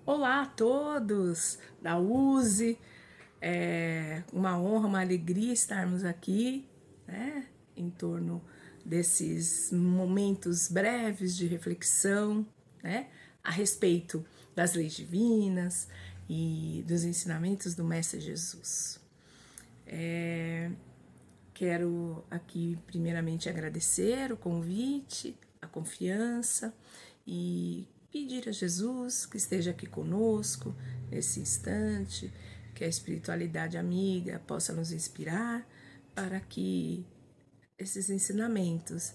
Olá a todos da USE, é uma honra, uma alegria estarmos aqui, né, em torno desses momentos breves de reflexão, né, a respeito das leis divinas e dos ensinamentos do Mestre Jesus. Quero aqui primeiramente agradecer o convite, a confiança e pedir a Jesus que esteja aqui conosco nesse instante, que a espiritualidade amiga possa nos inspirar para que esses ensinamentos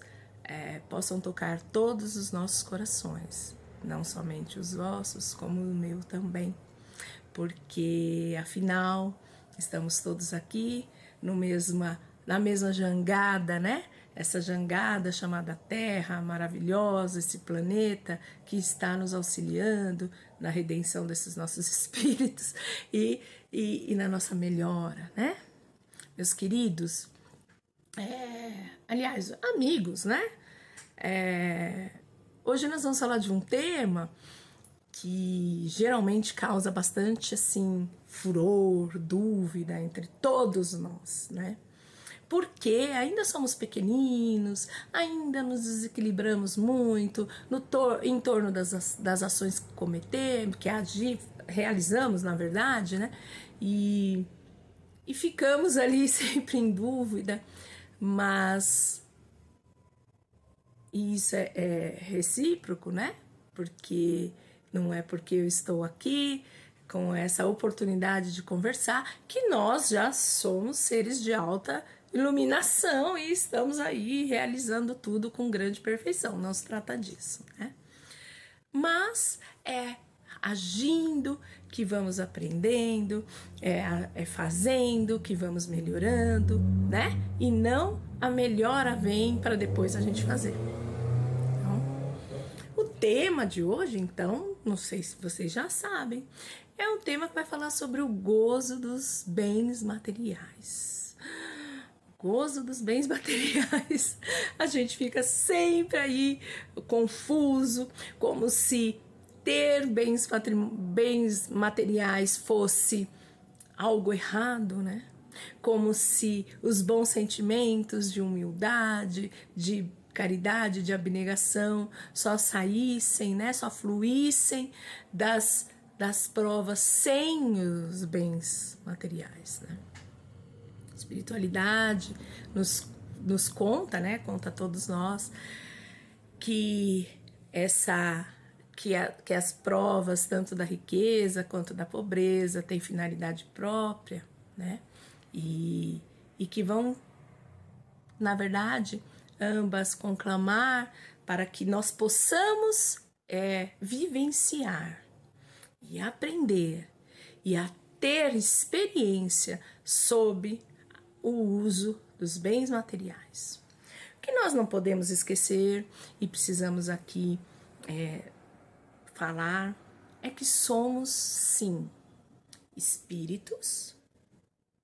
possam tocar todos os nossos corações, não somente os vossos, como o meu também, porque afinal estamos todos aqui na mesma jangada, né? Essa jangada chamada Terra, maravilhosa, esse planeta que está nos auxiliando na redenção desses nossos espíritos e na nossa melhora, né? Meus queridos, aliás, amigos, né? Hoje nós vamos falar de um tema que geralmente causa bastante, assim, furor, dúvida entre todos nós, né? Porque ainda somos pequeninos, ainda nos desequilibramos muito em torno das ações que cometemos, que realizamos, na verdade, né? E ficamos ali sempre em dúvida, mas isso é recíproco, né? Porque não é porque eu estou aqui com essa oportunidade de conversar que nós já somos seres de alta iluminação e estamos aí realizando tudo com grande perfeição. Não se trata disso, né? Mas é agindo que vamos aprendendo, é fazendo que vamos melhorando, né? E não a melhora vem para depois a gente fazer. Então, o tema de hoje, então, não sei se vocês já sabem, é um tema que vai falar sobre o gozo dos bens materiais. Gozo dos bens materiais. A gente fica sempre aí confuso, como se ter bens materiais fosse algo errado, né? Como se os bons sentimentos de humildade, de caridade, de abnegação só saíssem, né? Só fluíssem das provas sem os bens materiais, né? Espiritualidade nos conta, né? Conta a todos nós que que as provas tanto da riqueza quanto da pobreza têm finalidade própria, né? E que vão, na verdade, ambas conclamar para que nós possamos vivenciar e aprender e a ter experiência sobre o uso dos bens materiais. O que nós não podemos esquecer e precisamos aqui falar é que somos, sim, espíritos,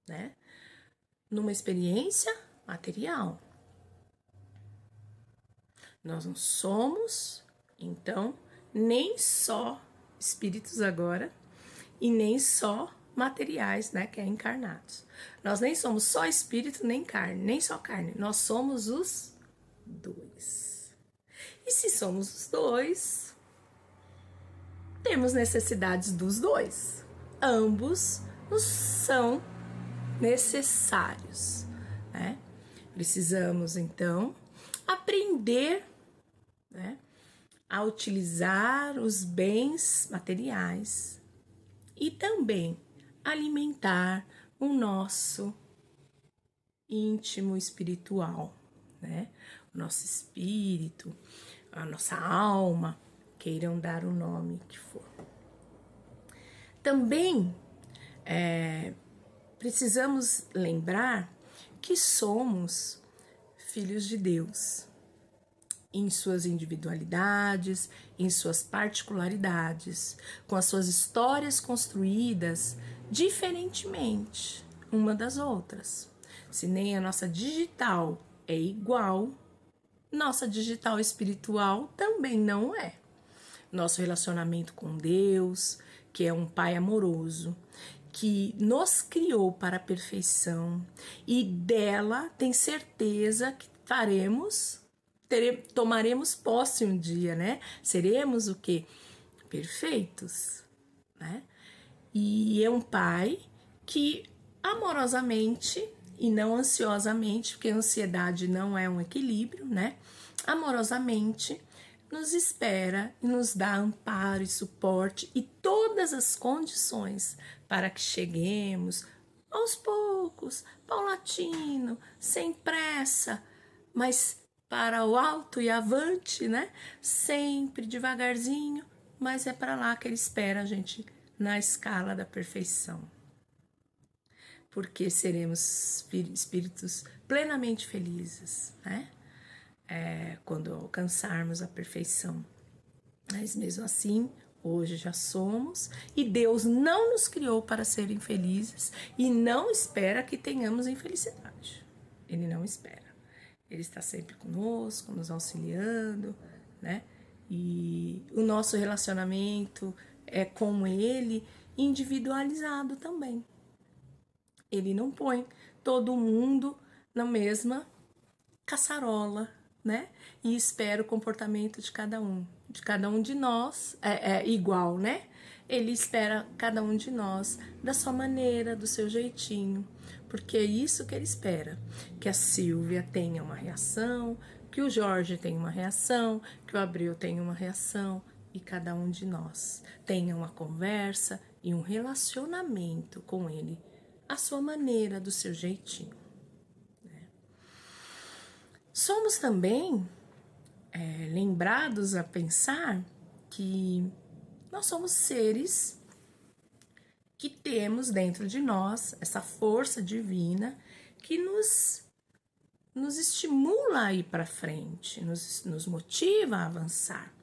né, numa experiência material. Nós não somos, então, nem só espíritos agora e nem só materiais, né, que é encarnados. Nós nem somos só espírito nem carne, nem só carne. Nós somos os dois. E se somos os dois, temos necessidades dos dois. Ambos nos são necessários, né? Precisamos, então, aprender, né, a utilizar os bens materiais e também alimentar o nosso íntimo espiritual, né? O nosso espírito, a nossa alma, queiram dar o nome que for. Também precisamos lembrar que somos filhos de Deus, em suas individualidades, em suas particularidades, com as suas histórias construídas diferentemente uma das outras. Se nem a nossa digital é igual, nossa digital espiritual também não é. Nosso relacionamento com Deus, que é um Pai amoroso, que nos criou para a perfeição e dela tem certeza que tomaremos posse um dia, né? Seremos o quê? Perfeitos, né? E é um Pai que amorosamente e não ansiosamente, porque a ansiedade não é um equilíbrio, né? Amorosamente nos espera e nos dá amparo e suporte e todas as condições para que cheguemos aos poucos, paulatino, sem pressa, mas para o alto e avante, né? Sempre devagarzinho, mas é para lá que ele espera a gente na escala da perfeição. Porque seremos espíritos plenamente felizes, né? Quando alcançarmos a perfeição. Mas mesmo assim, hoje já somos, e Deus não nos criou para ser infelizes e não espera que tenhamos infelicidade. Ele não espera. Ele está sempre conosco, nos auxiliando, né? E o nosso relacionamento é com Ele individualizado também. Ele não põe todo mundo na mesma caçarola, né? E espera o comportamento de cada um. De cada um de nós é igual, né? Ele espera cada um de nós da sua maneira, do seu jeitinho. Porque é isso que ele espera. Que a Silvia tenha uma reação, que o Jorge tenha uma reação, que o Abreu tenha uma reação. E cada um de nós tenha uma conversa e um relacionamento com ele. A sua maneira, do seu jeitinho. Somos também lembrados a pensar que nós somos seres que temos dentro de nós essa força divina que nos estimula a ir para frente, nos motiva a avançar.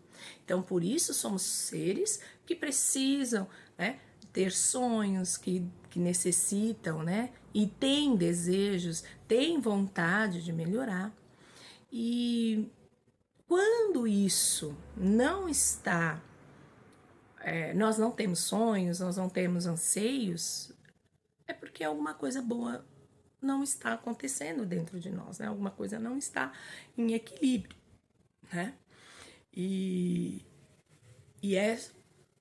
Então, por isso, somos seres que precisam, né, ter sonhos, que necessitam, né, e têm desejos, têm vontade de melhorar. E quando isso não está, nós não temos sonhos, nós não temos anseios, é porque alguma coisa boa não está acontecendo dentro de nós, né? Alguma coisa não está em equilíbrio, né? E é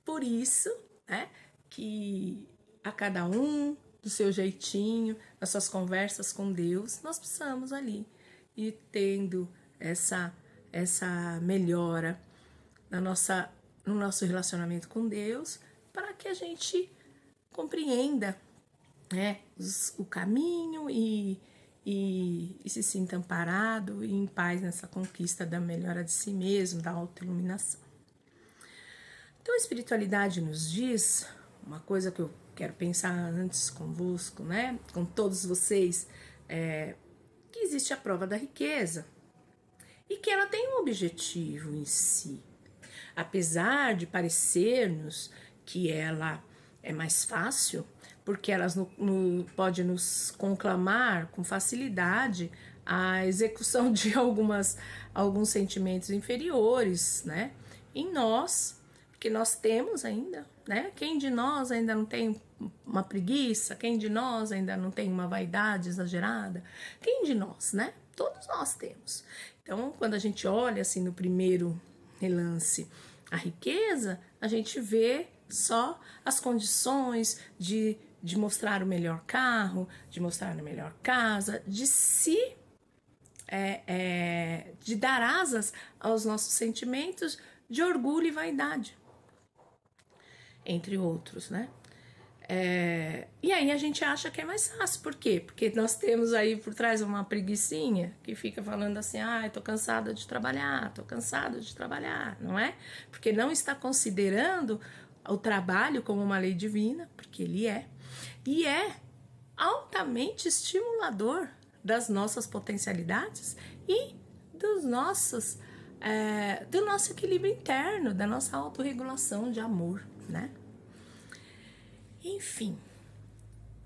por isso, né, que a cada um do seu jeitinho, nas suas conversas com Deus, nós precisamos ali ir tendo essa melhora no nosso relacionamento com Deus, para que a gente compreenda, né, o caminho e se sinta amparado e em paz nessa conquista da melhora de si mesmo, da autoiluminação. Então a espiritualidade nos diz uma coisa que eu quero pensar antes convosco, né, com todos vocês, que existe a prova da riqueza e que ela tem um objetivo em si. Apesar de parecer-nos que ela é mais fácil, porque ela pode nos conclamar com facilidade a execução de alguns sentimentos inferiores, né, em nós, porque nós temos ainda, né? Quem de nós ainda não tem uma preguiça? Quem de nós ainda não tem uma vaidade exagerada? Quem de nós, né? Todos nós temos. Então, quando a gente olha assim no primeiro relance a riqueza, a gente vê só as condições de mostrar o melhor carro, de mostrar a melhor casa, de dar asas aos nossos sentimentos de orgulho e vaidade, entre outros, né? E aí a gente acha que é mais fácil. Por quê? Porque nós temos aí por trás uma preguicinha que fica falando assim, tô cansada de trabalhar, não é? Porque não está considerando o trabalho como uma lei divina, porque ele é, e é altamente estimulador das nossas potencialidades e do nosso equilíbrio interno, da nossa autorregulação de amor, né? Enfim,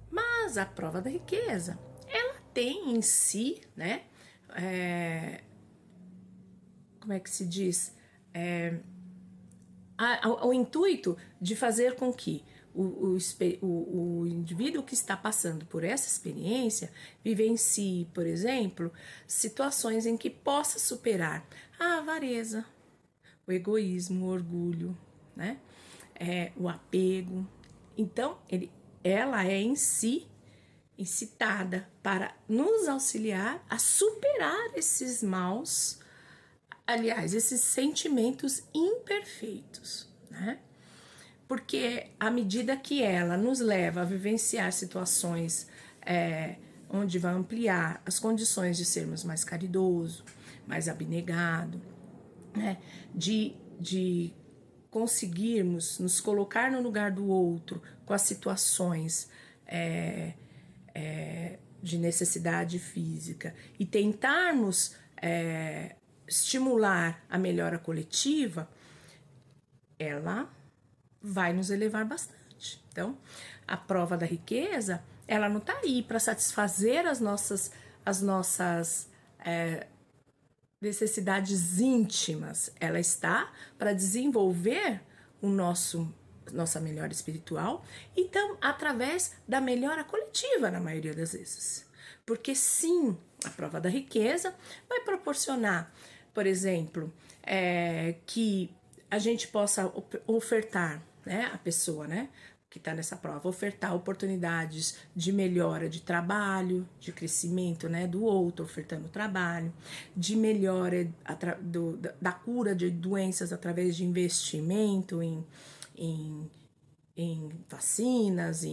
mas a prova da riqueza, ela tem em si, né, como é que se diz, o intuito de fazer com que o indivíduo que está passando por essa experiência vivencie, por exemplo, situações em que possa superar a avareza, o egoísmo, o orgulho, né? O apego. Então, ela é em si incitada para nos auxiliar a superar esses maus, aliás, esses sentimentos imperfeitos, né? Porque à medida que ela nos leva a vivenciar situações onde vai ampliar as condições de sermos mais caridoso, mais abnegado, né? de conseguirmos nos colocar no lugar do outro com as situações de necessidade física e tentarmos estimular a melhora coletiva, ela vai nos elevar bastante. Então, a prova da riqueza, ela não está aí para satisfazer as nossas necessidades íntimas. Ela está para desenvolver nossa melhora espiritual, então, através da melhora coletiva, na maioria das vezes. Porque sim, a prova da riqueza vai proporcionar, por exemplo, que a gente possa ofertar, né, a pessoa, né, que está nessa prova, ofertar oportunidades de melhora de trabalho, de crescimento, né, do outro, ofertando trabalho, de melhora da cura de doenças através de investimento em vacinas,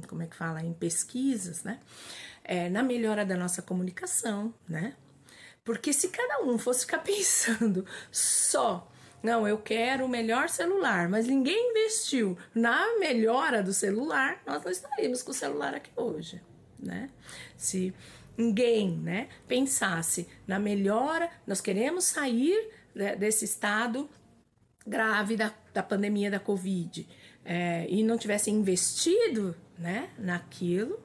como é que fala, em pesquisas, né, na melhora da nossa comunicação, né, porque se cada um fosse ficar pensando só, não, eu quero o melhor celular, mas ninguém investiu na melhora do celular, nós não estaríamos com o celular aqui hoje, né? Se ninguém, né, pensasse na melhora, nós queremos sair desse estado grave da pandemia da Covid, e não tivesse investido, né, naquilo,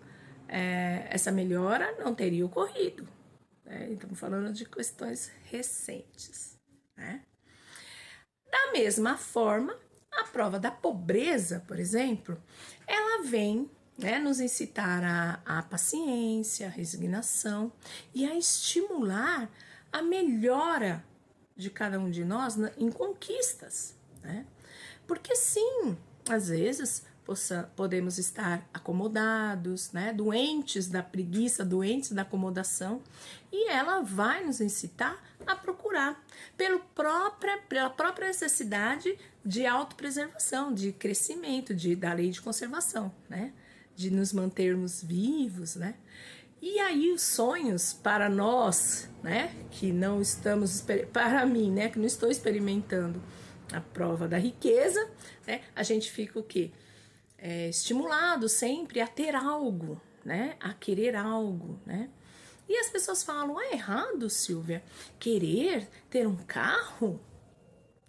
essa melhora não teria ocorrido. Estamos falando de questões recentes, né? Da mesma forma, a prova da pobreza, por exemplo, ela vem, né, nos incitar a paciência, a resignação e a estimular a melhora de cada um de nós em conquistas, né? Porque sim, às vezes podemos estar acomodados, né, doentes da preguiça, doentes da acomodação, e ela vai nos incitar a procurar pela própria necessidade de autopreservação, de crescimento, da lei de conservação, né, de nos mantermos vivos, né. E aí os sonhos para nós, né, que não estamos, para mim, né, que não estou experimentando a prova da riqueza, né, a gente fica o quê? Estimulado sempre a ter algo, né, a querer algo, né. E as pessoas falam, é errado, Silvia, querer ter um carro,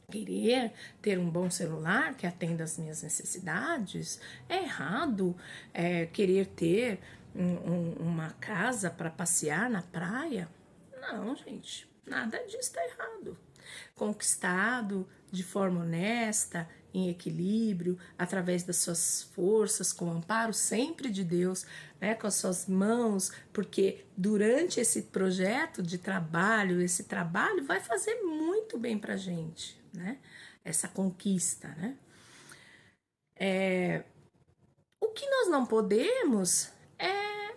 querer ter um bom celular que atenda às minhas necessidades, é errado querer ter uma casa para passear na praia. Não, gente, nada disso está errado. Conquistado de forma honesta, em equilíbrio, através das suas forças, com o amparo sempre de Deus, né, com as suas mãos, porque durante esse projeto de trabalho, esse trabalho vai fazer muito bem pra gente, né, essa conquista, né. O que nós não podemos é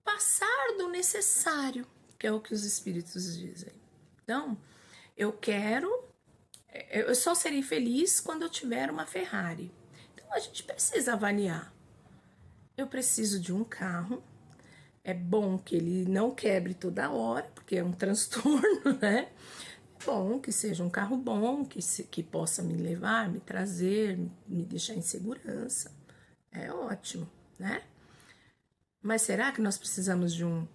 passar do necessário, que é o que os espíritos dizem. Então, eu só serei feliz quando eu tiver uma Ferrari. Então a gente precisa avaliar. Eu preciso de um carro. É bom que ele não quebre toda hora, porque é um transtorno, né? É bom que seja um carro bom, que possa me levar, me trazer, me deixar em segurança. É ótimo, né? Mas será que nós precisamos de um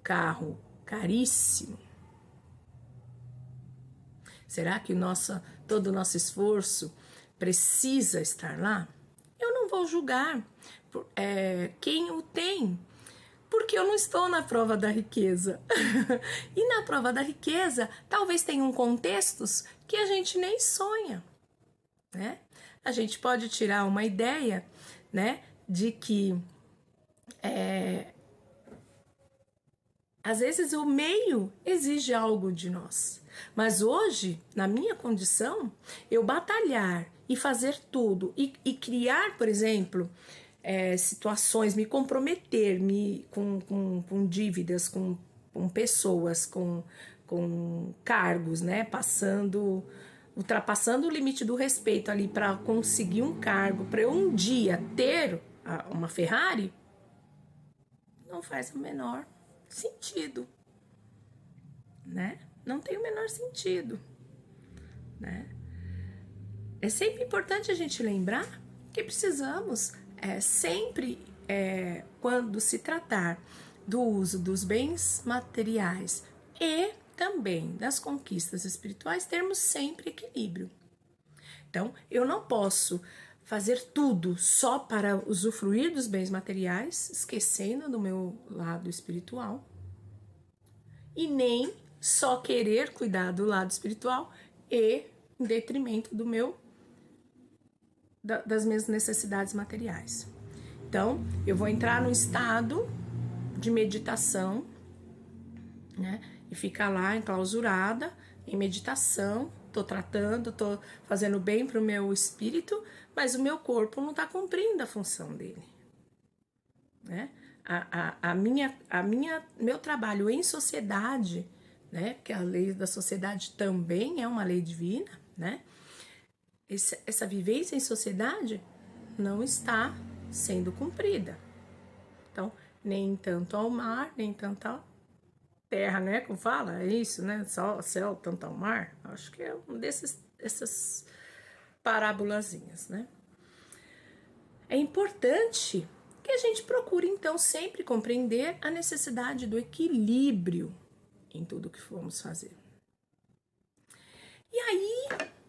carro caríssimo? Será que todo o nosso esforço precisa estar lá? Eu não vou julgar quem o tem, Porque eu não estou na prova da riqueza. E na prova da riqueza, talvez tenham contextos que a gente nem sonha, né? A gente pode tirar uma ideia, né, de que às vezes o meio exige algo de nós. Mas hoje, na minha condição, eu batalhar e fazer tudo e criar, por exemplo, situações, me comprometer com dívidas, com pessoas, com cargos, né? Ultrapassando o limite do respeito ali para conseguir um cargo, para eu um dia ter uma Ferrari, não faz o menor sentido, né? Não tem o menor sentido, né? É sempre importante a gente lembrar que precisamos sempre, quando se tratar do uso dos bens materiais e também das conquistas espirituais, termos sempre equilíbrio. Então, eu não posso fazer tudo só para usufruir dos bens materiais, esquecendo do meu lado espiritual, e nem só querer cuidar do lado espiritual e em detrimento das minhas necessidades materiais. Então, eu vou entrar no estado de meditação, né? E ficar lá enclausurada, em meditação, tô tratando, tô fazendo bem pro meu espírito, mas o meu corpo não tá cumprindo a função dele, né? Meu trabalho em sociedade, né? Porque a lei da sociedade também é uma lei divina, né? Essa vivência em sociedade não está sendo cumprida. Então, nem tanto ao mar, nem tanto à terra, né? Como fala? É isso, né? Só céu, tanto ao mar. Acho que é um dessas parábolazinhas, né? É importante que a gente procure, então, sempre compreender a necessidade do equilíbrio em tudo que formos fazer. E aí,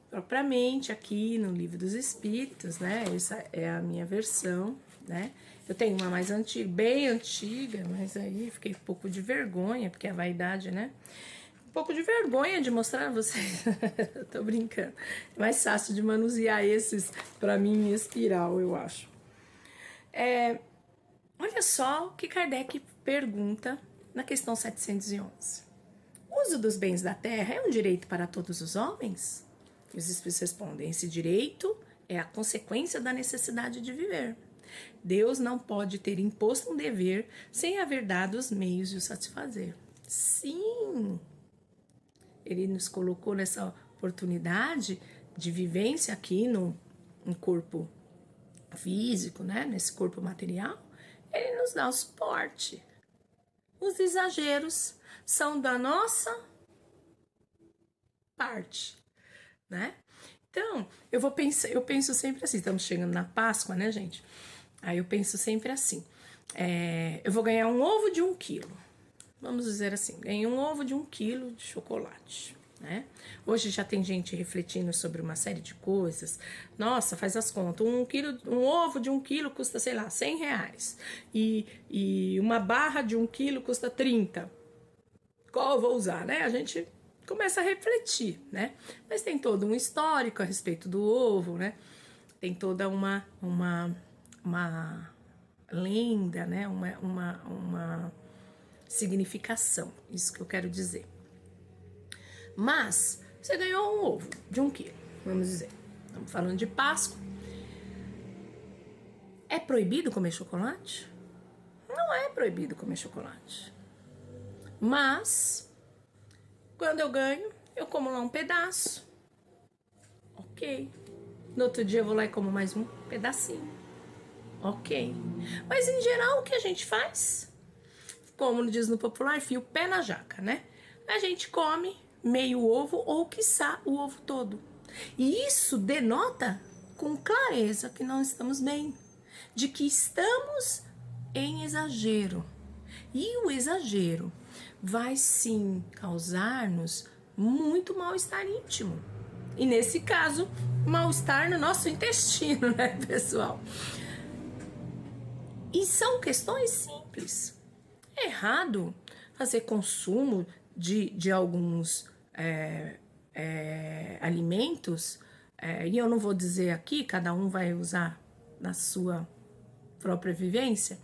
propriamente aqui no Livro dos Espíritos, né? Essa é a minha versão, né? Eu tenho uma mais antiga, bem antiga, mas aí fiquei um pouco de vergonha, porque a vaidade, né? Um pouco de vergonha de mostrar a vocês. Tô brincando. É mais fácil de manusear esses, pra mim, em espiral, eu acho. Olha só o que Kardec pergunta na questão 711. O uso dos bens da terra é um direito para todos os homens? E os espíritos respondem: esse direito é a consequência da necessidade de viver. Deus não pode ter imposto um dever sem haver dado os meios de o satisfazer. Sim, Ele nos colocou nessa oportunidade de vivência aqui no corpo físico, né? Nesse corpo material. Ele nos dá o suporte. Os exageros são da nossa parte, né? Então, eu penso sempre assim, estamos chegando na Páscoa, né, gente? Aí eu penso sempre assim, eu vou ganhar um ovo de 1 quilo. Vamos dizer assim, ganhei um ovo de 1 quilo de chocolate, né? Hoje já tem gente refletindo sobre uma série de coisas. Nossa, faz as contas, um ovo de 1 quilo custa, sei lá, R$100. E uma barra de 1 quilo custa 30. Qual eu vou usar, né? A gente começa a refletir, né? Mas tem todo um histórico a respeito do ovo, né? Tem toda uma lenda, né? Uma significação, isso que eu quero dizer. Mas você ganhou um ovo de 1 quilo, vamos dizer. Estamos falando de Páscoa. É proibido comer chocolate? Não é proibido comer chocolate. Mas quando eu ganho, eu como lá um pedaço. Ok. No outro dia eu vou lá e como mais um pedacinho. Ok. Mas em geral o que a gente faz? Como diz no popular, enfia o pé na jaca, né? A gente come meio ovo ou quiçá o ovo todo. E isso denota com clareza que não estamos bem. De que estamos em exagero. E o exagero vai sim causar-nos muito mal-estar íntimo. E nesse caso, mal-estar no nosso intestino, né, pessoal? E são questões simples. É errado fazer consumo de alguns alimentos, e eu não vou dizer aqui, cada um vai usar na sua própria vivência.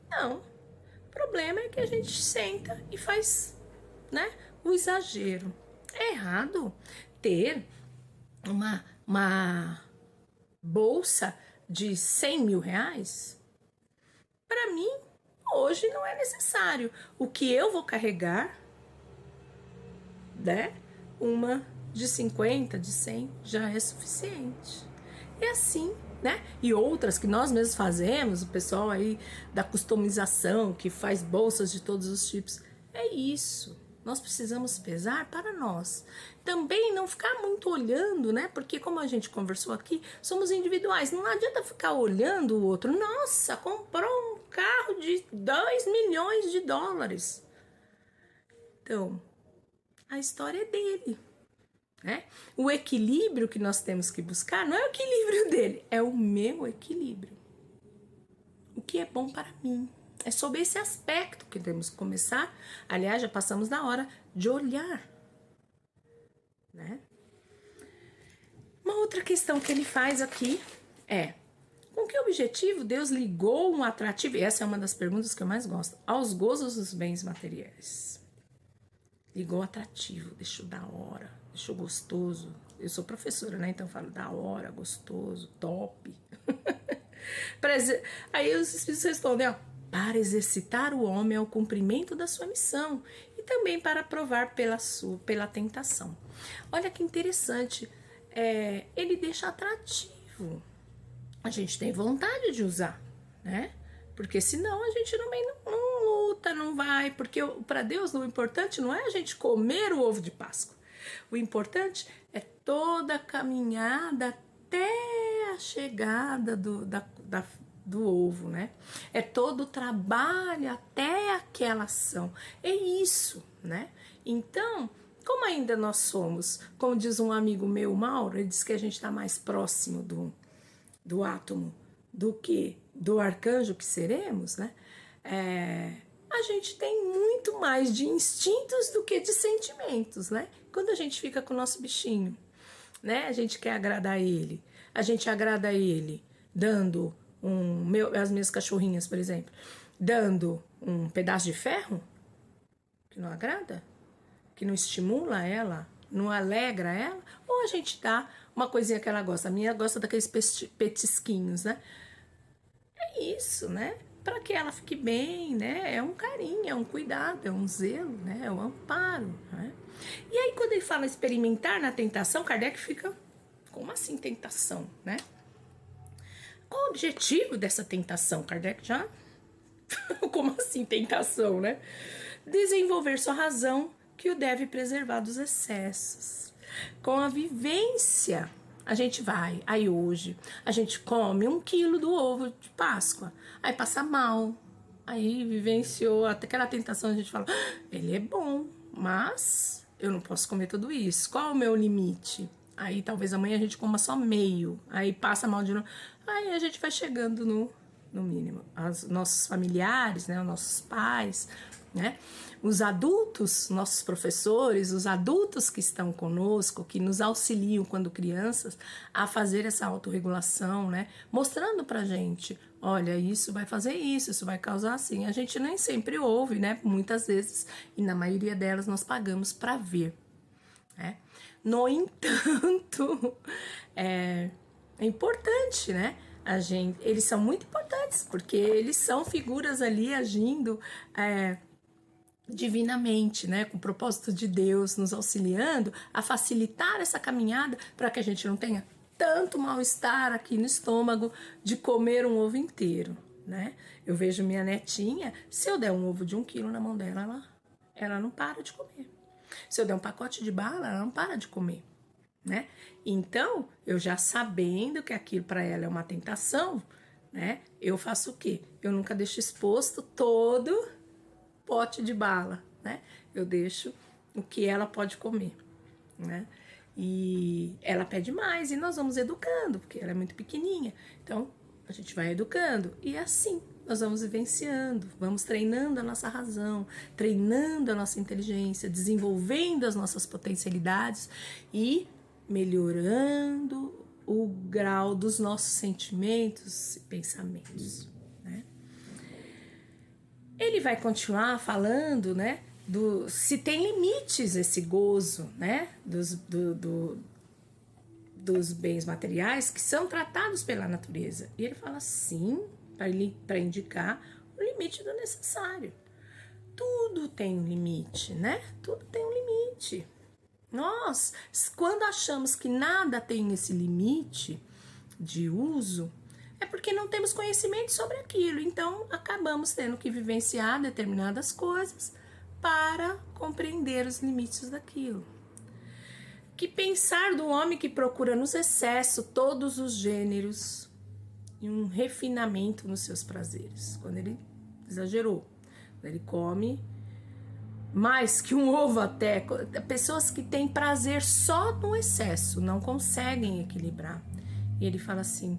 Não. O problema é que a gente senta e faz, né, o exagero. É errado ter uma bolsa de 100 mil reais. Para mim, hoje não é necessário. O que eu vou carregar, né, uma de 50, de 100, já é suficiente. É assim, né? E outras que nós mesmos fazemos, o pessoal aí da customização, que faz bolsas de todos os tipos. É isso. Nós precisamos pesar para nós. Também não ficar muito olhando, né? Porque como a gente conversou aqui, somos individuais. Não adianta ficar olhando o outro. Nossa, comprou um carro de 2 milhões de dólares. Então, a história é dele. Né? O equilíbrio que nós temos que buscar não é o equilíbrio dele, é o meu equilíbrio. O que é bom para mim. É sobre esse aspecto que temos que começar. Aliás, já passamos da hora de olhar. Né? Uma outra questão que ele faz aqui é: com que objetivo Deus ligou um atrativo? Essa é uma das perguntas que eu mais gosto. Aos gozos dos bens materiais. Ligou atrativo, deixou da hora, deixou gostoso. Eu sou professora, né? Então eu falo da hora, gostoso, top. Aí os espíritos respondem, ó, para exercitar o homem ao cumprimento da sua missão e também para provar pela tentação. Olha que interessante, ele deixa atrativo. A gente tem vontade de usar, né? Porque senão a gente também não luta, não vai. Porque para Deus o importante não é a gente comer o ovo de Páscoa. O importante é toda a caminhada até a chegada do ovo, né? É todo o trabalho até aquela ação. É isso, né? Então, como ainda nós somos, como diz um amigo meu, Mauro, ele diz que a gente está mais próximo do átomo do que do arcanjo que seremos, né? A gente tem muito mais de instintos do que de sentimentos, né? Quando a gente fica com o nosso bichinho, né? A gente quer agradar ele. A gente agrada ele dando as minhas cachorrinhas, por exemplo, dando um pedaço de ferro que não agrada, que não estimula ela, não alegra ela, ou a gente dá uma coisinha que ela gosta. A minha gosta daqueles petisquinhos, né? É isso, né? Para que ela fique bem, né? É um carinho, é um cuidado, é um zelo, né? É um amparo, né? E aí quando ele fala experimentar na tentação, Kardec fica, como assim tentação, né? Qual o objetivo dessa tentação? Kardec já, como assim tentação, né? Desenvolver sua razão que o deve preservar dos excessos. Com a vivência, a gente vai, aí hoje, a gente come 1 quilo do ovo de Páscoa, aí passa mal, aí vivenciou até aquela tentação, a gente fala, ele é bom, mas eu não posso comer tudo isso, qual é o meu limite? Aí talvez amanhã a gente coma só meio, aí passa mal de novo, aí a gente vai chegando no mínimo. Os nossos familiares, né, os nossos pais, né, os adultos, nossos professores, os adultos que estão conosco, que nos auxiliam quando crianças a fazer essa autorregulação, né, mostrando pra gente, olha, isso vai fazer isso vai causar assim. A gente nem sempre ouve, né, muitas vezes, e na maioria delas nós pagamos para ver, né. No entanto, é importante, né? Eles são muito importantes, porque eles são figuras ali agindo divinamente, né? Com o propósito de Deus nos auxiliando a facilitar essa caminhada para que a gente não tenha tanto mal-estar aqui no estômago de comer um ovo inteiro, né? Eu vejo minha netinha, se eu der um ovo de 1 quilo na mão dela, ela não para de comer. Se eu der um pacote de bala, ela não para de comer, né? Então, eu já sabendo que aquilo para ela é uma tentação, né? Eu faço o quê? Eu nunca deixo exposto todo pote de bala, né? Eu deixo o que ela pode comer, né? E ela pede mais e nós vamos educando, porque ela é muito pequenininha. Então, a gente vai educando e é assim, nós vamos vivenciando, vamos treinando a nossa razão, treinando a nossa inteligência, desenvolvendo as nossas potencialidades e melhorando o grau dos nossos sentimentos e pensamentos, né? Ele vai continuar falando, né, se tem limites esse gozo, né, dos bens materiais que são tratados pela natureza. E ele fala sim, para indicar o limite do necessário. Tudo tem um limite, né? Tudo tem um limite. Nós, quando achamos que nada tem esse limite de uso, é porque não temos conhecimento sobre aquilo. Então, acabamos tendo que vivenciar determinadas coisas para compreender os limites daquilo. Que pensar do homem que procura nos excessos todos os gêneros e um refinamento nos seus prazeres. Quando ele exagerou, quando ele come mais que um ovo até. Pessoas que têm prazer só no excesso, não conseguem equilibrar. E ele fala assim,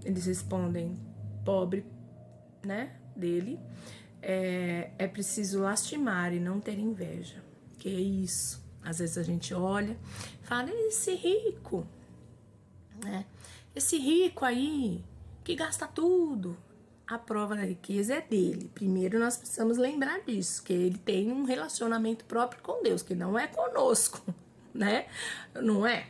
eles respondem, pobre, né, dele, é preciso lastimar e não ter inveja. Que é isso? Às vezes a gente olha e fala, esse rico, né? Esse rico aí, que gasta tudo. A prova da riqueza é dele. Primeiro nós precisamos lembrar disso, que ele tem um relacionamento próprio com Deus, que não é conosco, né? Não é.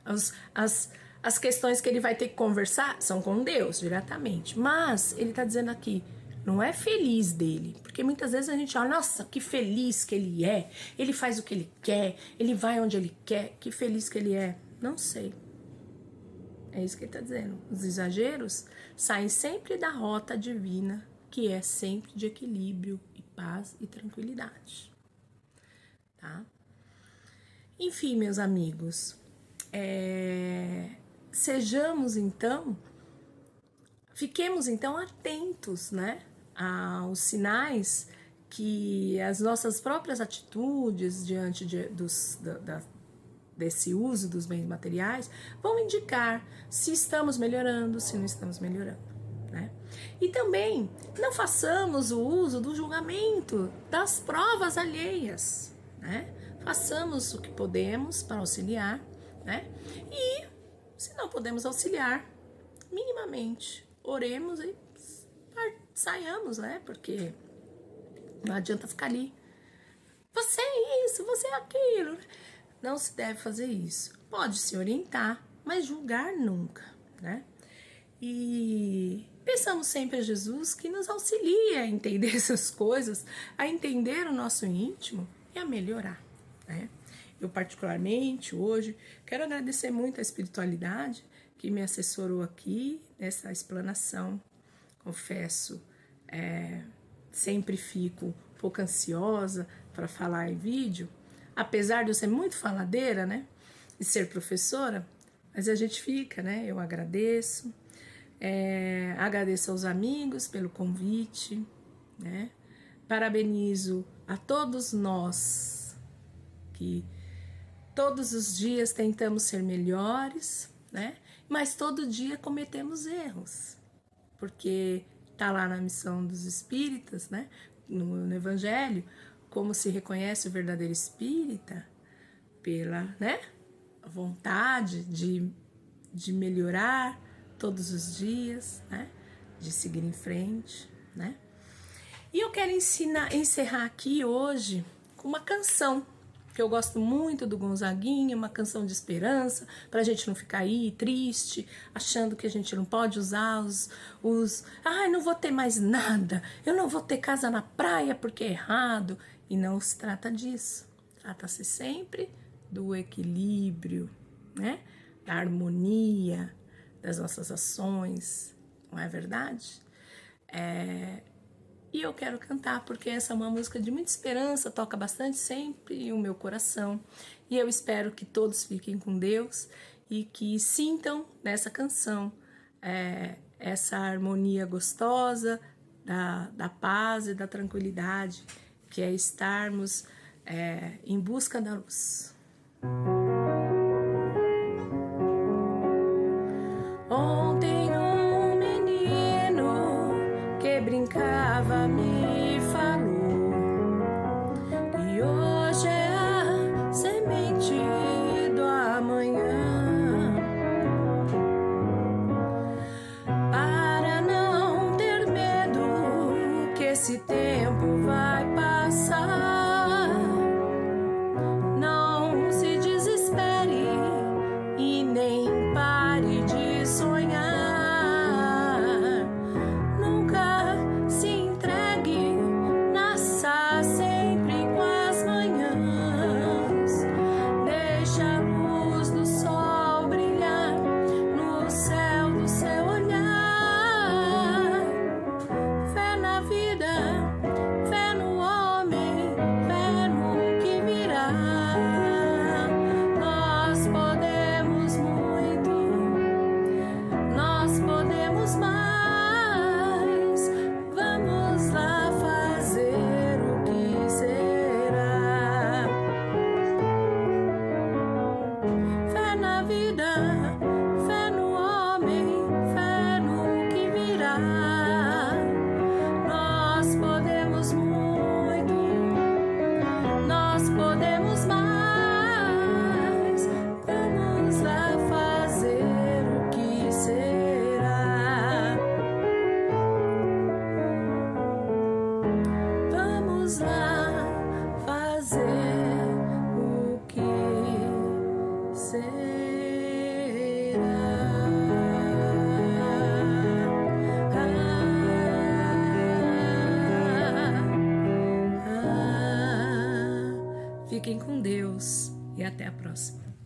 As questões que ele vai ter que conversar são com Deus diretamente. Mas ele está dizendo aqui, não é feliz dele. Porque muitas vezes a gente olha, nossa, que feliz que ele é. Ele faz o que ele quer, ele vai onde ele quer. Que feliz que ele é. Não sei. É isso que ele está dizendo. Os exageros saem sempre da rota divina, que é sempre de equilíbrio e paz e tranquilidade. Tá? Enfim, meus amigos, fiquemos então atentos, né, aos sinais que as nossas próprias atitudes diante desse uso dos bens materiais vão indicar se estamos melhorando, se não estamos melhorando, né? E também não façamos o uso do julgamento das provas alheias, né? Façamos o que podemos para auxiliar, né? E se não podemos auxiliar, minimamente oremos e saiamos, né? Porque não adianta ficar ali. Você é isso, você é aquilo. Não se deve fazer isso. Pode se orientar, mas julgar nunca, né? E pensamos sempre a Jesus que nos auxilia a entender essas coisas, a entender o nosso íntimo e a melhorar, né? Eu particularmente hoje quero agradecer muito a espiritualidade que me assessorou aqui nessa explanação. Confesso, sempre fico um pouco ansiosa para falar em vídeo, apesar de eu ser muito faladeira, né, e ser professora, mas a gente fica, né, eu agradeço, agradeço aos amigos pelo convite, né, parabenizo a todos nós que todos os dias tentamos ser melhores, né, mas todo dia cometemos erros, porque tá lá na missão dos espíritas, né, no Evangelho, como se reconhece o verdadeiro espírita pela, né, vontade de melhorar todos os dias, né, de seguir em frente, né. E eu quero encerrar aqui hoje com uma canção que eu gosto muito do Gonzaguinha, uma canção de esperança, pra gente não ficar aí triste, achando que a gente não pode usar não vou ter mais nada, eu não vou ter casa na praia porque é errado. E não se trata disso. Trata-se sempre do equilíbrio, né? Da harmonia das nossas ações, não é verdade? E eu quero cantar porque essa é uma música de muita esperança, toca bastante sempre o meu coração. E eu espero que todos fiquem com Deus e que sintam nessa canção essa harmonia gostosa da paz e da tranquilidade, que é estarmos em busca da luz. Ontem um menino e até a próxima.